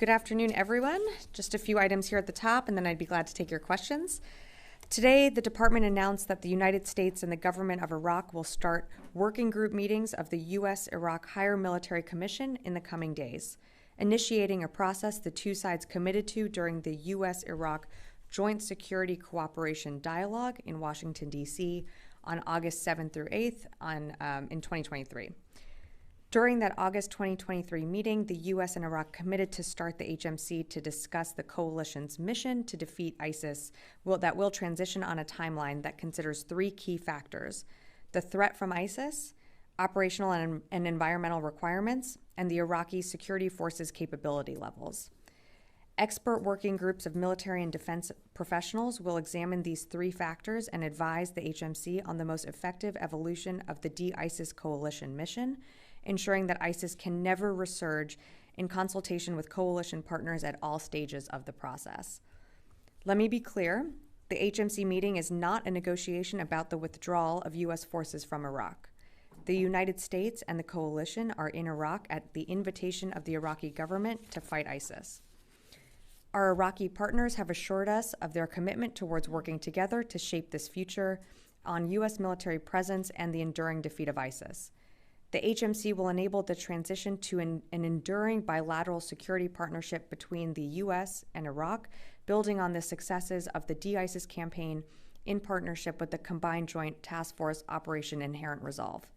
Good afternoon, everyone. Just a few items here at the top, and then I'd be glad to take your questions. Today, the department announced that the United States and the government of Iraq will start working group meetings of the U.S.-Iraq Higher Military Commission in the coming days, initiating a process the two sides committed to during the U.S.-Iraq Joint Security Cooperation Dialogue in Washington, D.C. on August 7th through 8th in 2023. During that August 2023 meeting, the U.S. and Iraq committed to start the HMC to discuss the coalition's mission to defeat ISIS that will transition on a timeline that considers three key factors: the threat from ISIS, operational and environmental requirements, and the Iraqi security forces' capability levels. Expert working groups of military and defense professionals will examine these three factors and advise the HMC on the most effective evolution of the de-ISIS coalition mission, ensuring that ISIS can never resurge, in consultation with coalition partners at all stages of the process. Let me be clear, the HMC meeting is not a negotiation about the withdrawal of U.S. forces from Iraq. The United States and the coalition are in Iraq at the invitation of the Iraqi government to fight ISIS. Our Iraqi partners have assured us of their commitment towards working together to shape this future on U.S. military presence and the enduring defeat of ISIS. The HMC will enable the transition to an enduring bilateral security partnership between the U.S. and Iraq, building on the successes of the de-ISIS campaign in partnership with the Combined Joint Task Force Operation Inherent Resolve.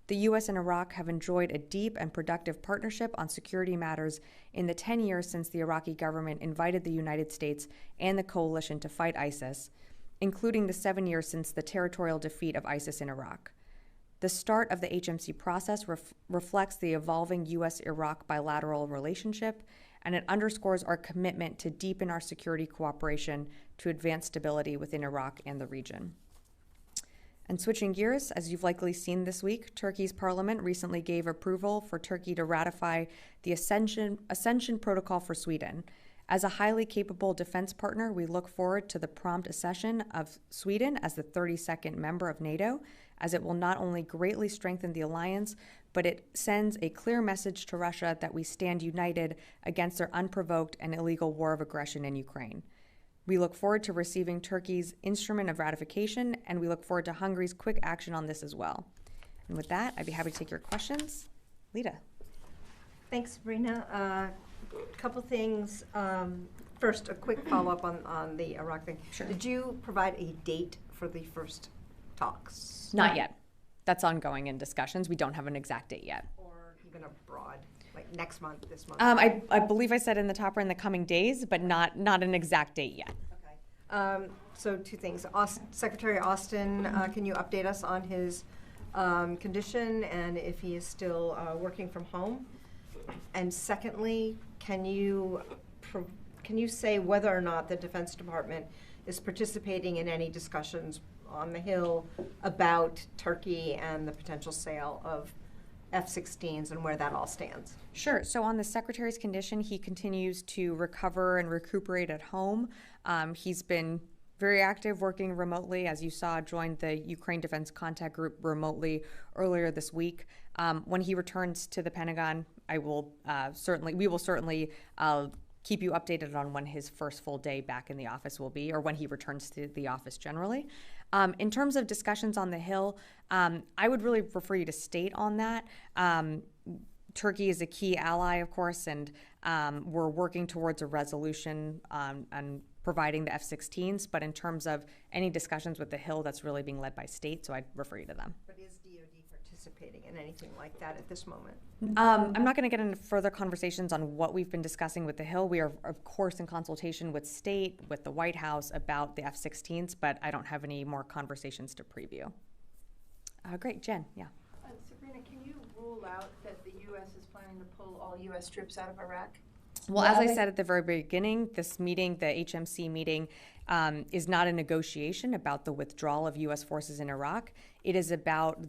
The U.S. and Iraq have enjoyed a deep and productive partnership on security matters in the 10 years since the Iraqi government invited the United States and the coalition to fight ISIS, including the 7 years since the territorial defeat of ISIS in Iraq. The start of the HMC process reflects the evolving U.S.-Iraq bilateral relationship, and it underscores our commitment to deepen our security cooperation to advance stability within Iraq and the region. And switching gears, as you've likely seen this week, Turkey's parliament recently gave approval for Turkey to ratify the Ascension Protocol for Sweden. As a highly capable defense partner, we look forward to the prompt accession of Sweden as the 32nd member of NATO, as it will not only greatly strengthen the alliance, but it sends a clear message to Russia that we stand united against their unprovoked and illegal war of aggression in Ukraine. We look forward to receiving Turkey's instrument of ratification, and we look forward to Hungary's quick action on this as well. And with that, I'd be happy to take your questions. Lita. Thanks, Sabrina. Couple things. First, a quick follow-up on the Iraq thing. Sure. Did you provide a date for the first talks? Not yet. That's ongoing in discussions. We don't have an exact date yet. Or even abroad, like next month, this month? I believe I said in the top or in the coming days, but not an exact date yet. Okay. So two things. Secretary Austin, can you update us on his condition and if he is still working from home? And secondly, can you say whether or not the Defense Department is participating in any discussions on the Hill about Turkey and the potential sale of F-16s and where that all stands? Sure. So on the Secretary's condition, he continues to recover and recuperate at home. He's been very active working remotely, as you saw, joined the Ukraine Defense Contact Group remotely earlier this week. When he returns to the Pentagon, we will certainly keep you updated on when his first full day back in the office will be, or when he returns to the office generally. In terms of discussions on the Hill, I would really refer you to state on that. Turkey is a key ally, of course, and we're working towards a resolution on providing the F-16s. But in terms of any discussions with the Hill, that's really being led by state, so I'd refer you to them. But is DoD participating in anything like that at this moment? I'm not going to get into further conversations on what we've been discussing with the Hill. We are, of course, in consultation with state, with the White House about the F-16s, but I don't have any more conversations to preview. Great, Jen, yeah. Sabrina, can you rule out that the U.S. is planning to pull all U.S. troops out of Iraq? Well, as I said at the very beginning, this meeting, the HMC meeting, is not a negotiation about the withdrawal of U.S. forces in Iraq. It is about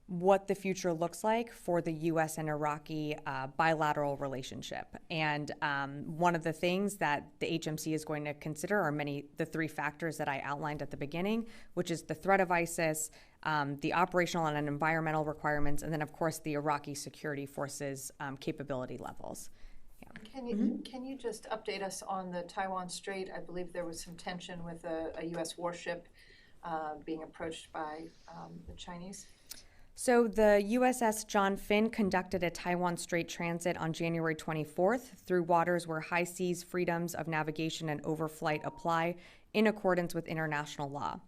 what the future looks like for the U.S. and Iraqi bilateral relationship. And one of the things that the HMC is going to consider are the three factors that I outlined at the beginning, which is the threat of ISIS, the operational and environmental requirements, and then, of course, the Iraqi security forces capability levels. Yeah. Can you just update us on the Taiwan Strait? I believe there was some tension with a U.S. warship being approached by the Chinese. So the USS John Finn conducted a Taiwan Strait transit on January 24th through waters where high seas freedoms of navigation and overflight apply in accordance with international law.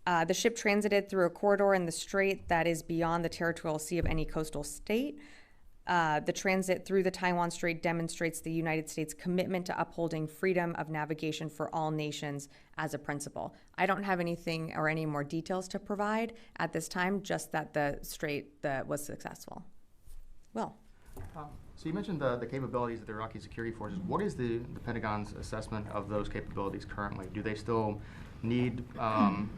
The ship transited through a corridor in the strait that is beyond the territorial sea of any coastal state. The transit through the Taiwan Strait demonstrates the United States' commitment to upholding freedom of navigation for all nations as a principle. I don't have anything or any more details to provide at this time, just that the strait was successful. Will. So you mentioned the capabilities of the Iraqi security forces. What is the Pentagon's assessment of those capabilities currently? Do they still need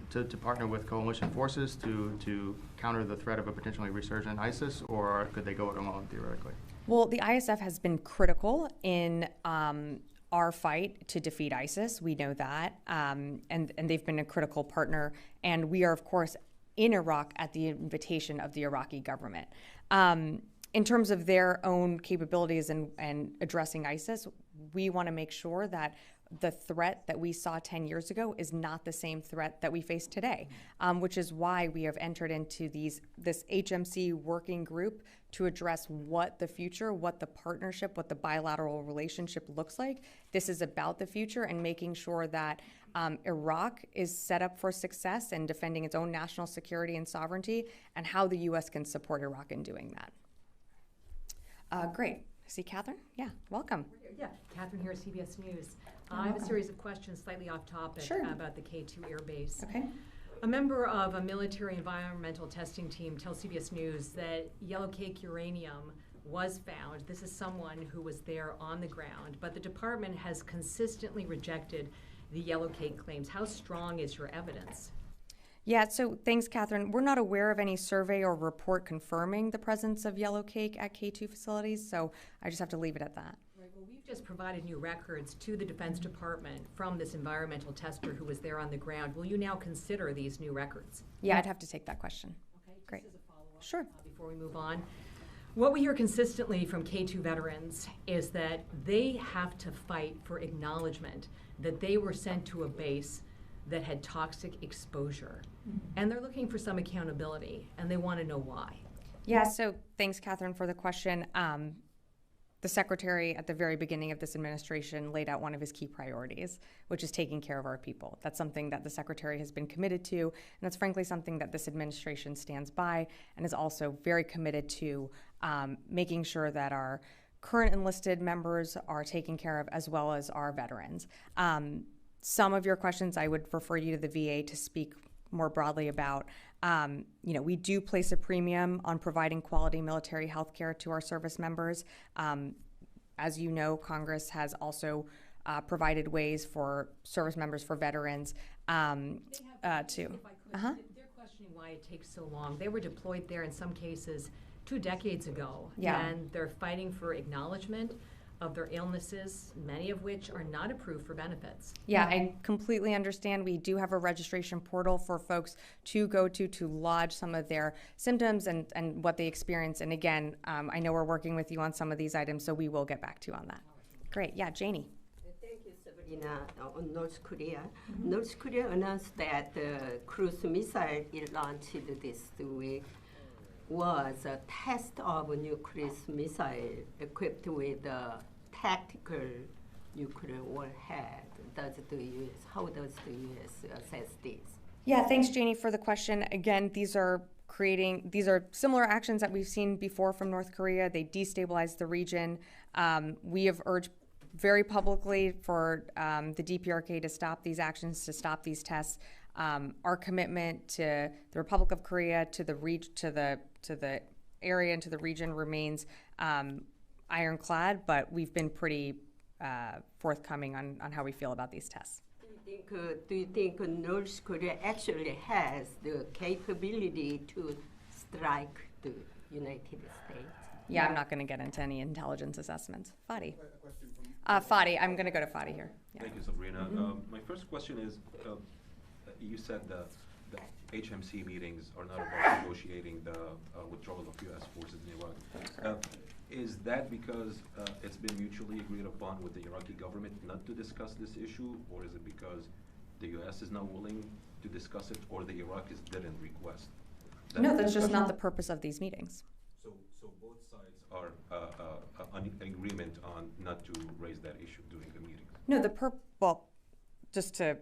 to partner with coalition forces to counter the threat of a potentially resurgent ISIS, or could they go it alone theoretically? Well, the ISF has been critical in our fight to defeat ISIS. We know that, and they've been a critical partner. And we are, of course, in Iraq at the invitation of the Iraqi government. In terms of their own capabilities and addressing ISIS, we want to make sure that the threat that we saw 10 years ago is not the same threat that we face today, which is why we have entered into this HMC working group to address what the future, what the partnership, what the bilateral relationship looks like. This is about the future and making sure that Iraq is set up for success in defending its own national security and sovereignty, and how the U.S. can support Iraq in doing that. Great. I see Catherine? Yeah, welcome. Yeah, Catherine here, CBS News. I have a series of questions slightly off topic about the K2 Air Base. Okay. A member of a military environmental testing team tells CBS News that yellow cake uranium was found. This is someone who was there on the ground, but the department has consistently rejected the yellow cake claims. How strong is your evidence? Yeah, so thanks, Catherine. We're not aware of any survey or report confirming the presence of yellow cake at K2 facilities, so I just have to leave it at that. Right, well, we've just provided new records to the Defense Department from this environmental tester who was there on the ground. Will you now consider these new records? Yeah, I'd have to take that question. Okay, Great. Just as a follow-up, Sure. Before we move on. What we hear consistently from K2 veterans is that they have to fight for acknowledgement that they were sent to a base that had toxic exposure. And they're looking for some accountability, and they want to know why. Yeah, so thanks, Catherine, for the question. The Secretary at the very beginning of this administration laid out one of his key priorities, which is taking care of our people. That's something that the Secretary has been committed to, and that's frankly something that this administration stands by and is also very committed to making sure that our current enlisted members are taken care of, as well as our veterans. Some of your questions, I would refer you to the VA to speak more broadly about. We do place a premium on providing quality military health care to our service members. As you know, Congress has also provided ways for service members, for veterans to. They're questioning why it takes so long. They were deployed there in some cases 2 decades ago, and they're fighting for acknowledgement of their illnesses, many of which are not approved for benefits. Yeah, I completely understand. We do have a registration portal for folks to go to lodge some of their symptoms and what they experience. And again, I know we're working with you on some of these items, so we will get back to you on that. Great. Yeah, Janie. Thank you, Sabrina. On North Korea. North Korea announced that the cruise missile it launched this week was a test of a nuclear missile equipped with a tactical nuclear warhead. How does the U.S. assess this? Yeah, thanks, Janie, for the question. Again, these are similar actions that we've seen before from North Korea. They destabilize the region. We have urged very publicly for the DPRK to stop these actions, to stop these tests. Our commitment to the Republic of Korea, to the area and to the region remains ironclad, but we've been pretty forthcoming on how we feel about these tests. Do you think North Korea actually has the capability to strike the United States? Yeah, I'm not going to get into any intelligence assessments. Fadi. Fadi, I'm going to go to Fadi here. Yeah. Thank you, Sabrina. My first question is, you said the HMC meetings are not about negotiating the withdrawal of U.S. forces in Iraq. Is that because it's been mutually agreed upon with the Iraqi government not to discuss this issue, or is it because the U.S. is not willing to discuss it, or the Iraqis didn't request? No, that's just not the purpose of these meetings. So both sides are in agreement on not to raise that issue during the meetings? No, well, just to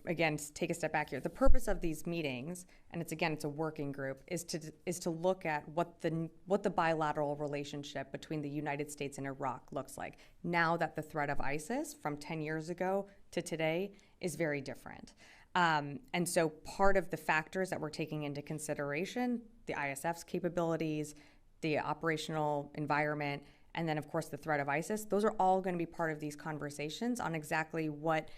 again take a step back here, the purpose of these meetings, and it's a working group, is to look at what the bilateral relationship between the United States and Iraq looks like now that the threat of ISIS from 10 years ago to today is very different. And so part of the factors that we're taking into consideration, the ISF's capabilities, the operational environment, and then of course the threat of ISIS, those are all going to be part of these conversations on exactly what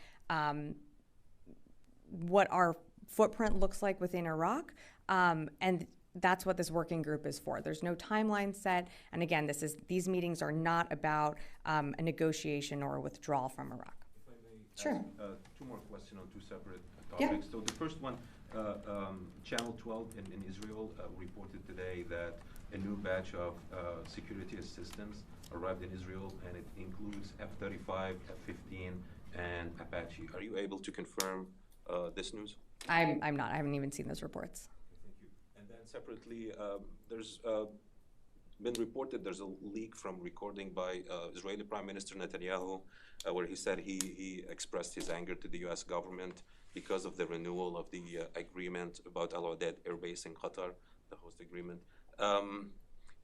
our footprint looks like within Iraq, and that's what this working group is for. There's no timeline set, and again, these meetings are not about a negotiation or a withdrawal from Iraq. If I may Sure. ask, two more questions on two separate Yeah. topics. So the first one, Channel 12 in Israel reported today that a new batch of security assistance arrived in Israel, and it includes F-35, F-15, and Apache. Are you able to confirm this news? I'm not. I haven't even seen those reports. Okay, thank you. And then separately, there's been reported there's a leak from recording by Israeli Prime Minister Netanyahu, where he said he expressed his anger to the U.S. government because of the renewal of the agreement about Al Udeid Air Base in Qatar, the host agreement.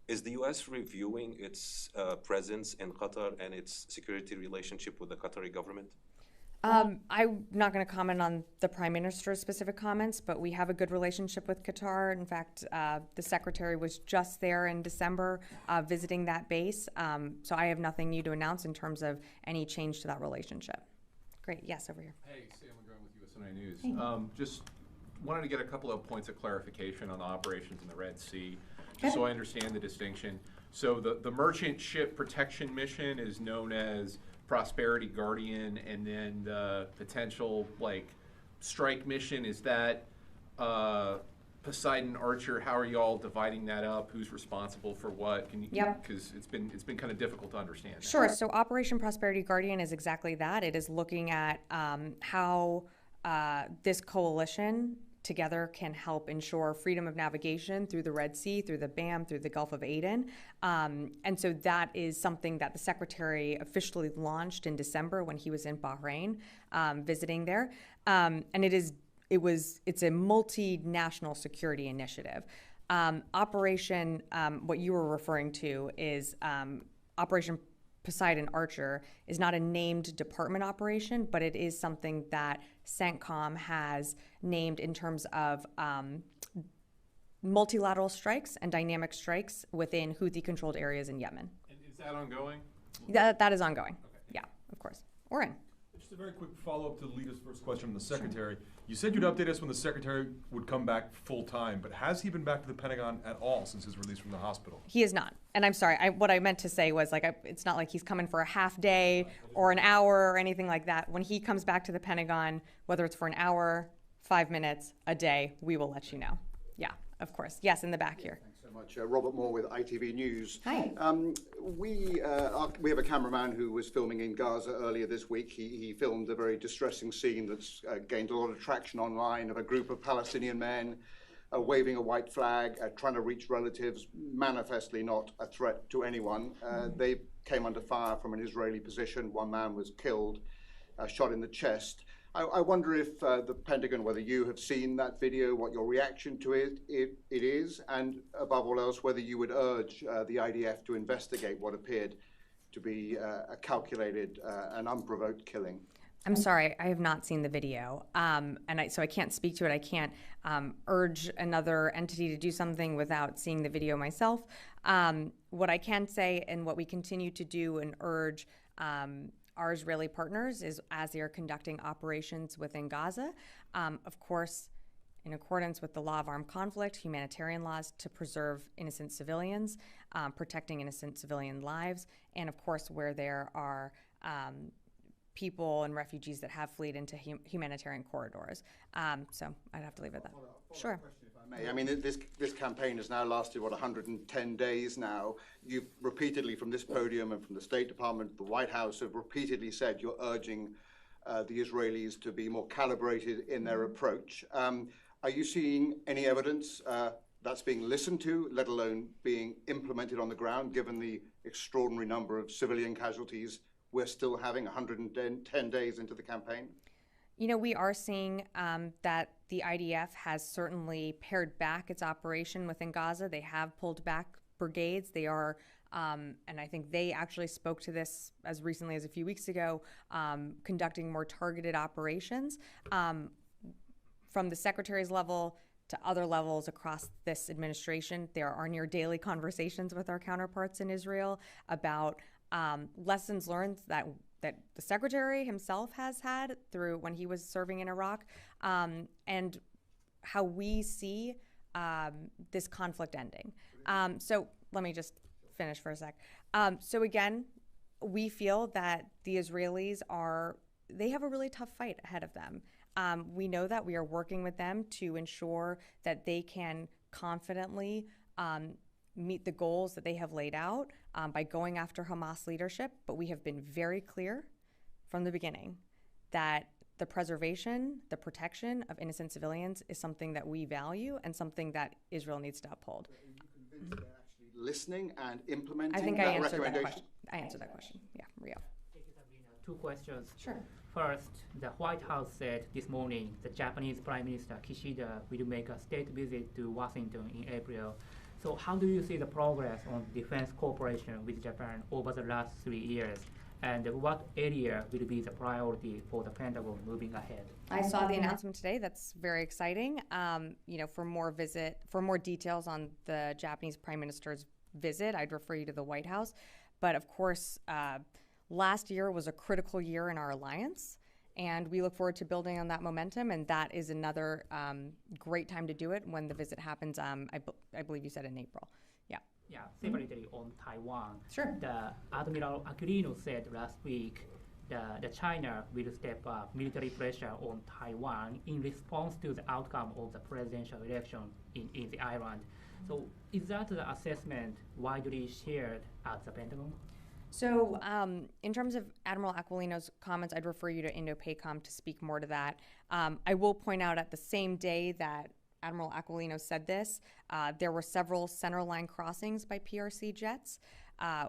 Is the U.S. reviewing its presence in Qatar and its security relationship with the Qatari government? I'm not going to comment on the Prime Minister's specific comments, but we have a good relationship with Qatar. In fact, the Secretary was just there in December visiting that base. So I have nothing new to announce in terms of any change to that relationship. Great. Yes, over here. Hey, Sam McGraw with USNI News. Just wanted to get a couple of points of clarification on the operations in the Red Sea, just so I understand the distinction. So the merchant ship protection mission is known as Prosperity Guardian, and then the potential strike mission, is that Poseidon Archer? How are y'all dividing that up? Who's responsible for what? Can you? Yep. Because it's been kind of difficult to understand. Sure. So Operation Prosperity Guardian is exactly that. It is looking at how this coalition together can help ensure freedom of navigation through the Red Sea, through the BAM, through the Gulf of Aden. And so that is something that the Secretary officially launched in December when he was in Bahrain visiting there. And it's a multinational security initiative. Operation, what you were referring to is Operation Poseidon Archer is not a named department operation, but it is something that CENTCOM has named in terms of multilateral strikes and dynamic strikes within Houthi-controlled areas in Yemen. And is that ongoing? That is ongoing. Okay. Yeah, of course. Oren. Just a very quick follow-up to Lita's first question on the Secretary. You said you'd update us when the Secretary would come back full-time, but has he been back to the Pentagon at all since his release from the hospital? He is not. And I'm sorry, what I meant to say was it's not like he's coming for a half day or an hour or anything like that. When he comes back to the Pentagon, whether it's for an hour, 5 minutes, a day, we will let you know. Yeah, of course. Yes, in the back here. Thanks so much. Robert Moore with ITV News. Hi. We have a cameraman who was filming in Gaza earlier this week. He filmed a very distressing scene that's gained a lot of traction online of a group of Palestinian men waving a white flag, trying to reach relatives, manifestly not a threat to anyone. They came under fire from an Israeli position. One man was killed, shot in the chest. I wonder if the Pentagon, whether you have seen that video, what your reaction to it is, and above all else, whether you would urge the IDF to investigate what appeared to be a calculated and unprovoked killing. I'm sorry, I have not seen the video, so I can't speak to it. I can't urge another entity to do something without seeing the video myself. What I can say, and what we continue to do and urge our Israeli partners, is as they are conducting operations within Gaza, of course, in accordance with the law of armed conflict, humanitarian laws, to preserve innocent civilians, protecting innocent civilian lives, and of course where there are people and refugees that have fled into humanitarian corridors. So I'd have to leave it at that. Sure. Question, if I mean, this campaign has now lasted, 110 days now. You've repeatedly, from this podium and from the State Department, the White House, have repeatedly said you're urging the Israelis to be more calibrated in their approach. Are you seeing any evidence that's being listened to, let alone being implemented on the ground, given the extraordinary number of civilian casualties we're still having 110 days into the campaign? You know, we are seeing that the IDF has certainly pared back its operation within Gaza. They have pulled back brigades. They are, and I think they actually spoke to this as recently as a few weeks ago, conducting more targeted operations. From the secretary's level to other levels across this administration, there are near daily conversations with our counterparts in Israel about lessons learned that the secretary himself has had through when he was serving in Iraq, and how we see this conflict ending. So let me just finish for a sec. So again, we feel that the Israelis they have a really tough fight ahead of them. We know that we are working with them to ensure that they can confidently meet the goals that they have laid out by going after Hamas leadership. But we have been very clear from the beginning that the preservation, the protection of innocent civilians is something that we value and something that Israel needs to uphold. Are you convinced they're actually listening and implementing I think that I answered that recommendation? question. I answered that question. Yeah, Rio. Thank you, Sabrina. Two questions. Sure. First, the White House said this morning the Japanese Prime Minister Kishida will make a state visit to Washington in April. So how do you see the progress on defense cooperation with Japan over the last 3 years? And what area will be the priority for the Pentagon moving ahead? I saw the announcement today. That's very exciting. For more details on the Japanese Prime Minister's visit, I'd refer you to the White House. But of course, last year was a critical year in our alliance, and we look forward to building on that momentum. And that is another great time to do it when the visit happens. I believe you said in April. Yeah. Yeah, separately on Taiwan. Sure. The Admiral Aquilino said last week the China will step up military pressure on Taiwan in response to the outcome of the presidential election in the island. So is that the assessment widely shared at the Pentagon? So in terms of Admiral Aquilino's comments, I'd refer you to Indo-PACOM to speak more to that. I will point out at the same day that Admiral Aquilino said this, there were several centerline crossings by PRC jets.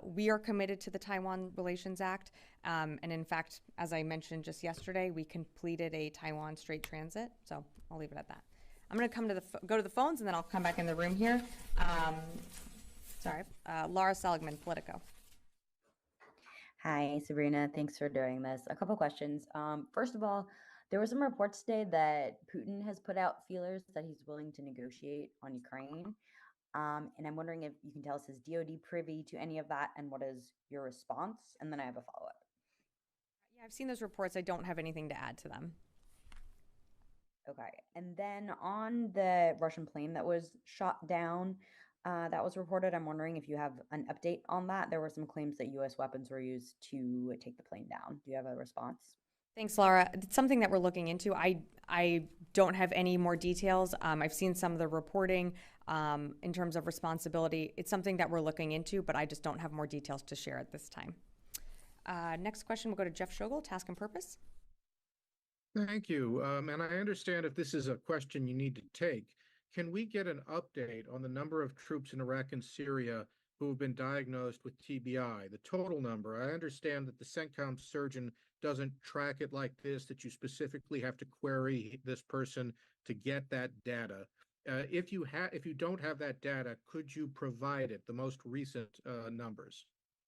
We are committed to the Taiwan Relations Act. And in fact, as I mentioned just yesterday, we completed a Taiwan straight transit. So I'll leave it at that. I'm going to go to the phones, and then I'll come back in the room here. Laura Seligman, Politico. Hi, Sabrina. Thanks for doing this. A couple questions. First of all, there were some reports today that Putin has put out feelers that he's willing to negotiate on Ukraine. And I'm wondering if you can tell us, is DoD privy to any of that, and what is your response? And then I have a follow-up. Yeah, I've seen those reports. I don't have anything to add to them. Okay. And then on the Russian plane that was shot down, that was reported, I'm wondering if you have an update on that. There were some claims that U.S. weapons were used to take the plane down. Do you have a response? Thanks, Laura. It's something that we're looking into. I don't have any more details. I've seen some of the reporting in terms of responsibility. It's something that we're looking into, but I just don't have more details to share at this time. Next question, we'll go to Jeff Schogel, Task and Purpose. Thank you. And I understand if this is a question you need to take, can we get an update on the number of troops in Iraq and Syria who have been diagnosed with TBI, the total number? I understand that the CENTCOM surgeon doesn't track it like this, that you specifically have to query this person to get that data. If you don't have that data, could you provide it, the most recent numbers?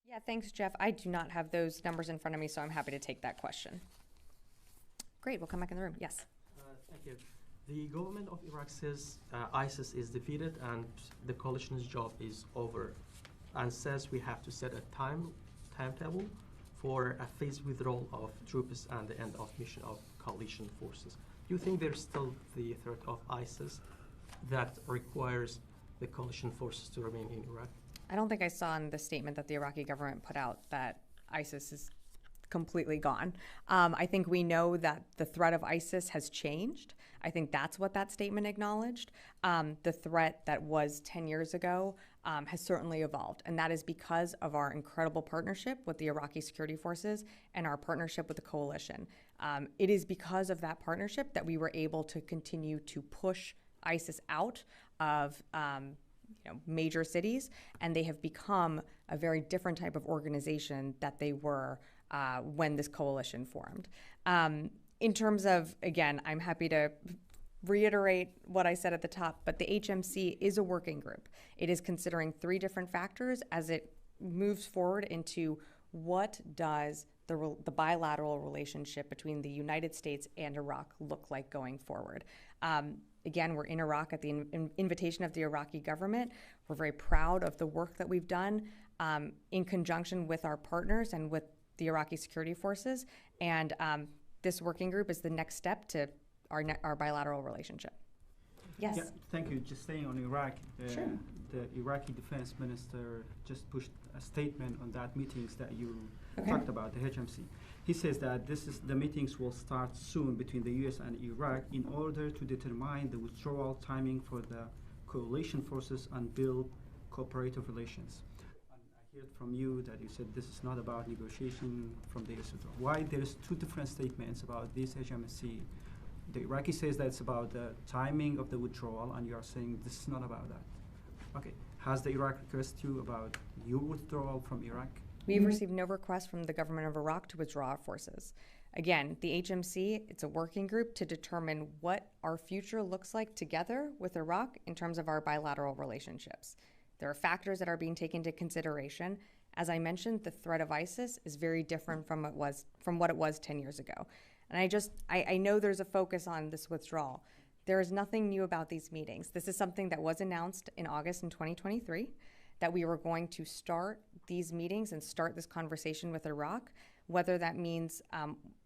Yeah, thanks, Jeff. I do not have those numbers in front of me, so I'm happy to take that question. Great, we'll come back in the room. Yes. Thank you. The government of Iraq says ISIS is defeated and the coalition's job is over, and says we have to set a timetable for a phased withdrawal of troops and the end of mission of coalition forces. Do you think there's still the threat of ISIS that requires the coalition forces to remain in Iraq? I don't think I saw in the statement that the Iraqi government put out that ISIS is completely gone. I think we know that the threat of ISIS has changed. I think that's what that statement acknowledged. The threat that was 10 years ago has certainly evolved, and that is because of our incredible partnership with the Iraqi security forces and our partnership with the coalition. It is because of that partnership that we were able to continue to push ISIS out of major cities, and they have become a very different type of organization that they were when this coalition formed. In terms of, again, I'm happy to reiterate what I said at the top, but the HMC is a working group. It is considering 3 different factors as it moves forward into what does the bilateral relationship between the United States and Iraq look like going forward. Again, we're in Iraq at the invitation of the Iraqi government. We're very proud of the work that we've done in conjunction with our partners and with the Iraqi security forces. And this working group is the next step to our bilateral relationship. Yes. Yeah, thank you. Just staying on Iraq, Sure. The Iraqi defense minister just pushed a statement on that meetings that you Okay. talked about, the HMC. He says that the meetings will start soon between the U.S. and Iraq in order to determine the withdrawal timing for the coalition forces and build cooperative relations. And I heard from you that you said this is not about negotiation from the U.S. Why there's 2 different statements about this HMC? The Iraqi says that it's about the timing of the withdrawal, and you are saying this is not about that. Okay. Has the Iraq requested you about your withdrawal from Iraq? We've received no request from the government of Iraq to withdraw our forces. Again, the HMC, it's a working group to determine what our future looks like together with Iraq in terms of our bilateral relationships. There are factors that are being taken into consideration. As I mentioned, the threat of ISIS is very different from what it was 10 years ago. And I know there's a focus on this withdrawal. There is nothing new about these meetings. This is something that was announced in August in 2023, that we were going to start these meetings and start this conversation with Iraq, whether that means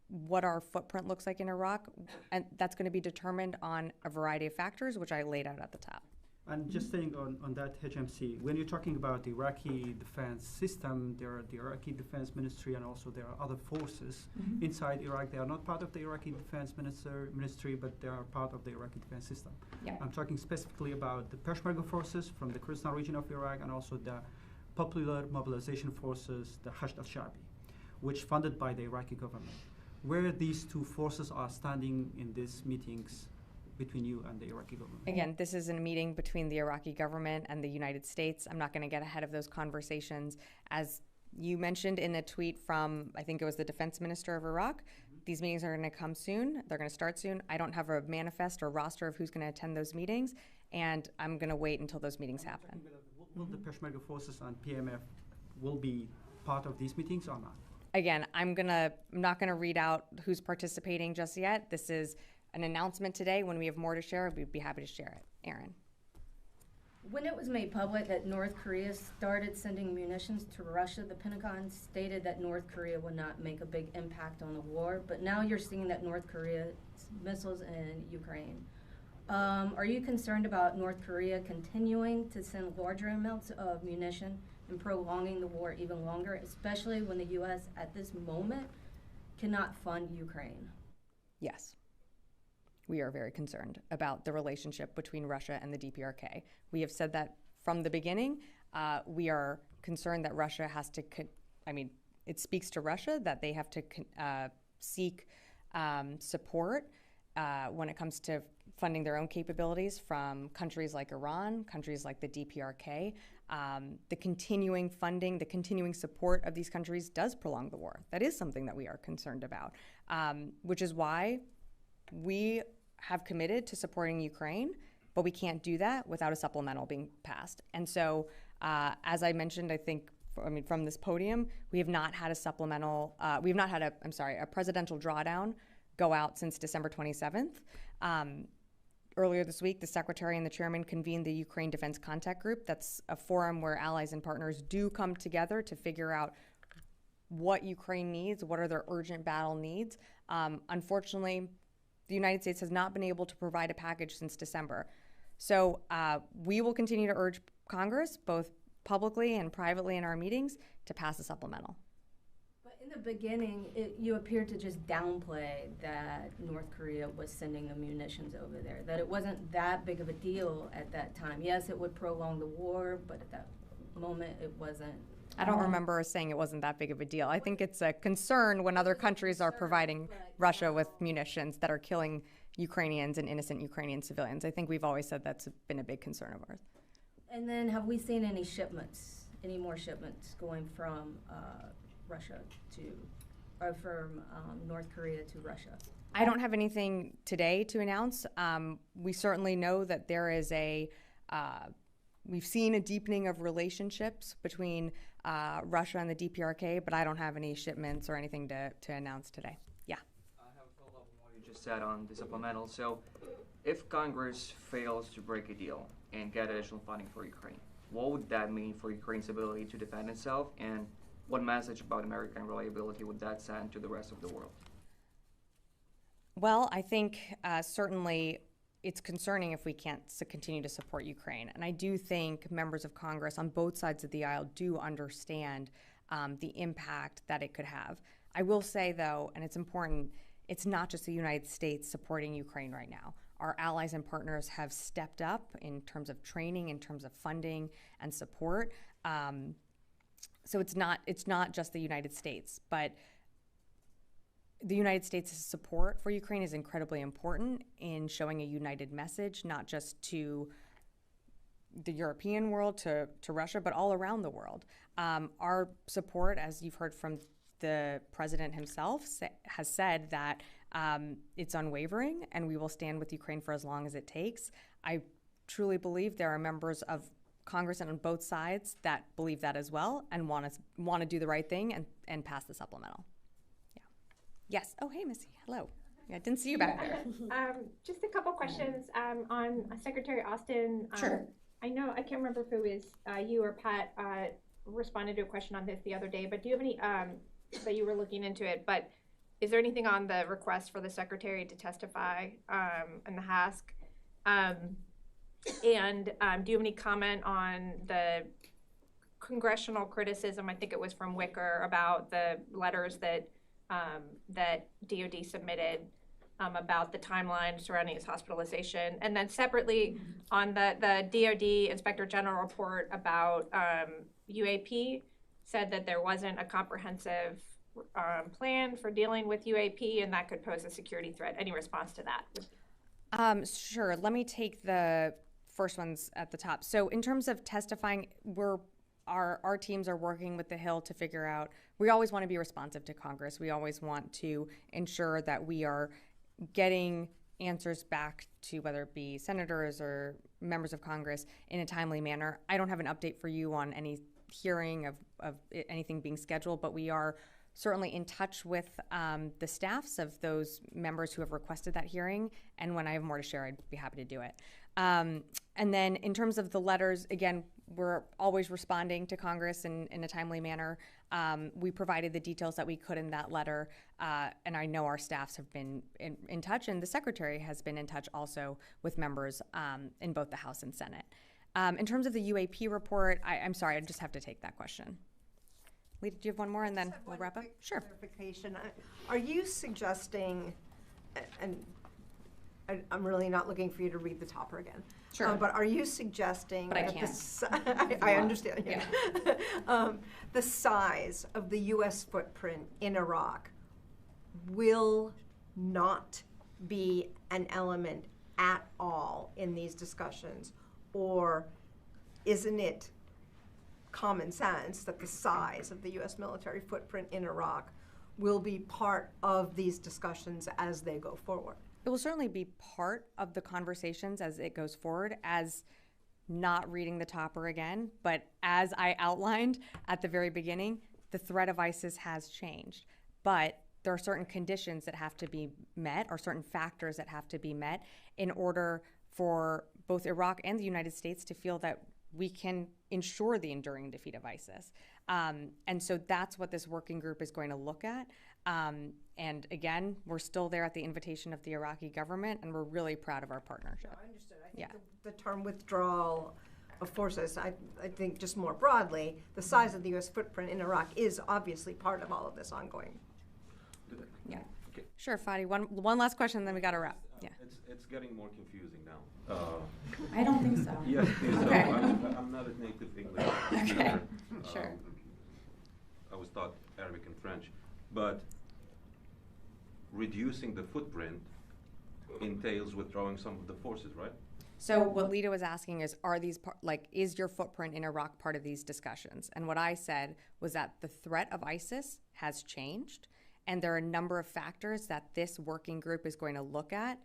what our footprint looks like in Iraq, and that's going to be determined on a variety of factors, which I laid out at the top. And just staying on that HMC, when you're talking about the Iraqi defense system, there are the Iraqi Defense Ministry and also there are other forces inside Iraq. They are not part of the Iraqi Defense Ministry, but they are part of the Iraqi defense system. Yeah. I'm talking specifically about the Peshmerga forces from the Kurdistan region of Iraq and also the Popular Mobilization Forces, the Hashd al-Shabi, which funded by the Iraqi government. Where these 2 forces are standing in these meetings between you and the Iraqi government? Again, this is a meeting between the Iraqi government and the United States. I'm not going to get ahead of those conversations. As you mentioned in a tweet from, I think it was the defense minister of Iraq, these meetings are going to come soon. They're going to start soon. I don't have a manifest or roster of who's going to attend those meetings, and I'm going to wait until those meetings happen. Will the Peshmerga forces and PMF will be part of these meetings or not? Again, I'm not going to read out who's participating just yet. This is an announcement today. When we have more to share, we'd be happy to share it. Erin. When it was made public that North Korea started sending munitions to Russia, the Pentagon stated that North Korea would not make a big impact on the war, but now you're seeing that North Korea's missiles in Ukraine. Are you concerned about North Korea continuing to send larger amounts of munition and prolonging the war even longer, especially when the U.S. at this moment cannot fund Ukraine? Yes. We are very concerned about the relationship between Russia and the DPRK. We have said that from the beginning. We are concerned that Russia has to, it speaks to Russia that they have to seek support when it comes to funding their own capabilities from countries like Iran, countries like the DPRK. The continuing funding, the continuing support of these countries does prolong the war. That is something that we are concerned about, which is why we have committed to supporting Ukraine, but we can't do that without a supplemental being passed. And so, as I mentioned, I think, from this podium, we have not had a supplemental, we have not had a presidential drawdown go out since December 27th. Earlier this week, the Secretary and the Chairman convened the Ukraine Defense Contact Group. That's a forum where allies and partners do come together to figure out what Ukraine needs, what are their urgent battle needs. Unfortunately, the United States has not been able to provide a package since December. So we will continue to urge Congress, both publicly and privately in our meetings, to pass a supplemental. But in In the beginning, you appeared to just downplay that North Korea was sending the munitions over there, that it wasn't that big of a deal at that time. Yes, it would prolong the war, but at that moment, it wasn't. I don't remember saying it wasn't that big of a deal. I think it's a concern when other countries are providing Russia with munitions that are killing Ukrainians and innocent Ukrainian civilians. I think we've always said that's been a big concern of ours. And then have we seen any more shipments going from Russia to, or from North Korea to Russia? I don't have anything today to announce. We certainly know that there is we've seen a deepening of relationships between Russia and the DPRK, but I don't have any shipments or anything to announce today. Yeah. I have a follow-up on what you just said on the supplemental. So if Congress fails to break a deal and get additional funding for Ukraine, what would that mean for Ukraine's ability to defend itself, and what message about American reliability would that send to the rest of the world? Well, I think certainly it's concerning if we can't continue to support Ukraine. And I do think members of Congress on both sides of the aisle do understand the impact that it could have. I will say, though, and it's important, it's not just the United States supporting Ukraine right now. Our allies and partners have stepped up in terms of training, in terms of funding and support. So it's not just the United States, but the United States' support for Ukraine is incredibly important in showing a united message, not just to the European world, to Russia, but all around the world. Our support, as you've heard from the president himself, has said that it's unwavering, and we will stand with Ukraine for as long as it takes. I truly believe there are members of Congress and on both sides that believe that as well and want to do the right thing and pass the supplemental. Yes. Oh, hey, Missy. Hello. Yeah, I didn't see you back there. Just a couple questions on Secretary Austin. Sure. I know, I can't remember if it was you or Pat responded to a question on this the other day, but do you have any, that you were looking into it, but is there anything on the request for the Secretary to testify in the HASC? And do you have any comment on the congressional criticism, I think it was from Wicker, about the letters that that DOD submitted about the timeline surrounding his hospitalization, and then separately on the DOD Inspector General report about UAP said that there wasn't a comprehensive plan for dealing with UAP, and that could pose a security threat. Any response to that? Sure. Let me take the first ones at the top. So in terms of testifying, our teams are working with the Hill to figure out, we always want to be responsive to Congress. We always want to ensure that we are getting answers back to whether it be senators or members of Congress in a timely manner. I don't have an update for you on any hearing of anything being scheduled, but we are certainly in touch with the staffs of those members who have requested that hearing, and when I have more to share, I'd be happy to do it. And then in terms of the letters, again, we're always responding to Congress in a timely manner. We provided the details that we could in that letter, and I know our staffs have been in touch, and the Secretary has been in touch also with members in both the House and Senate. In terms of the UAP report, I'm sorry, I just have to take that question. Lita, do you have one more, and then we'll wrap up? Sure. Clarification. Are you suggesting, and I'm really not looking for you to read the topper again. Sure. But are you suggesting but I that can't. I understand. Yeah. The size of the U.S. footprint in Iraq will not be an element at all in these discussions, or isn't it common sense that the size of the U.S. military footprint in Iraq will be part of these discussions as they go forward? It will certainly be part of the conversations as it goes forward, as not reading the topper again, but as I outlined at the very beginning, the threat of ISIS has changed. But there are certain conditions that have to be met, or certain factors that have to be met in order for both Iraq and the United States to feel that we can ensure the enduring defeat of ISIS. And so that's what this working group is going to look at. And again, we're still there at the invitation of the Iraqi government, and we're really proud of our partnership. No, I understood. I think the term withdrawal of forces. I think just more broadly, the size of the U.S. footprint in Iraq is obviously part of all of this ongoing. Yeah. Sure, Fadi. One last question, then we got to wrap. Yeah. It's getting more confusing now. I don't think so. Yes, Okay. I'm not a native English speaker. Okay. Sure. I was taught Arabic and French, but reducing the footprint entails withdrawing some of the forces, right? So what Lita was asking is, is your footprint in Iraq part of these discussions? And what I said was that the threat of ISIS has changed, and there are a number of factors that this working group is going to look at.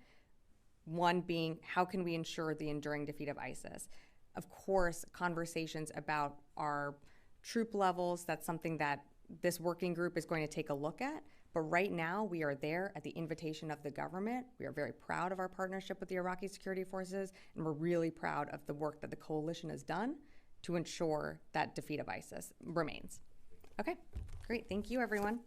One being, how can we ensure the enduring defeat of ISIS? Of course, conversations about our troop levels, that's something that this working group is going to take a look at. But right now, we are there at the invitation of the government. We are very proud of our partnership with the Iraqi security forces, and we're really proud of the work that the coalition has done to ensure that defeat of ISIS remains. Okay, great. Thank you, everyone.